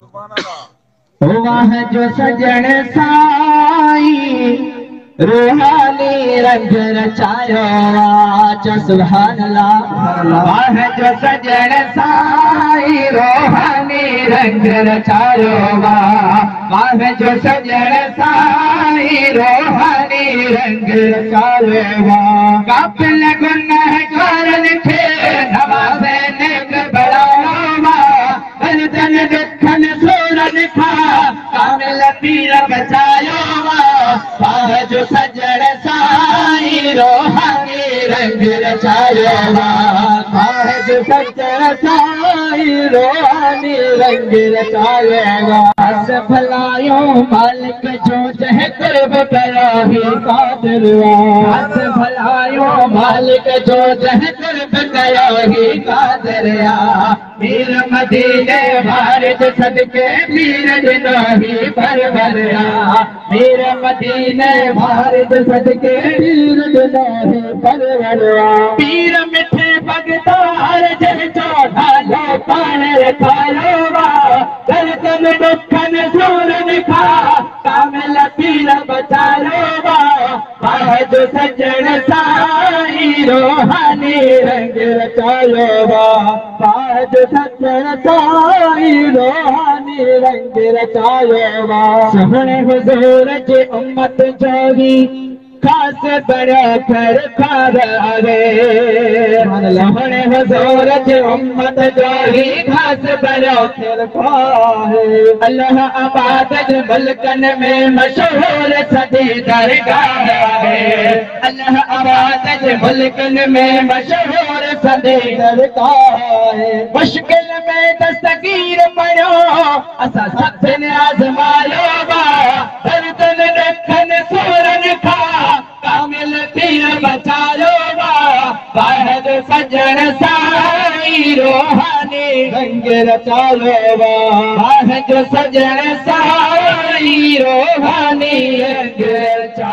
वाह जो सजण साईं रूहानी रंग रचायो च सुभान अल्लाह। वाह जो सजण साईं रूहानी रंग रचायो वाह जो सजण साईं रूहानी रंग रचायो काबिल गुनहगारन खे नवाज़े नेक बणायो गर्दन दुखन सूरन खां कामिल पीर बचायो वाह जो सजण साईं रूहानी रंग रचायो वाह जो सजण साईं रूहानी रंग रचायो हस भलायो मालिक जो जह कुर्ब कयो ही कादिर हस भलायो मालिक जो जह कुर्ब कयो ही कादिर मीर मदीने भारत सदके पीर ॾिनो ही परवरिया मीर मदीने भारत सदके पीर ॾिनो ही परवरिया पीर मिठे भगतार जंहिंजो नालो पाण रखायो गर्दन दुखन सूरन खां कामिल पीर बचायो वाह जो सजण साईं रूहानी रंग रचायो वाह जो सजण साईं रूहानी रंग रचायो सुहिणे हुज़ूर जी उम्मत जो ही खास बड़ो कर खारे सुहिणे हुज़ूर जी उम्मत जो ही खास बड़ो कर खारे अल्लाह आबाद जे मुल्कन में मशहूर सदी दरगाह है अल्लाह आबाद जे मुल्कन में मशहूर सदी दरगाह है मुश्किल में दस्तगीर पड़ो असां सभिनि आज़मायो गर्दन दुखन सूरन खां कामिल पीर बचायो वाह जो सजण साईं रूहानी रंग रचायो वाह जो सजण साईं रूहानी रंग रचायो।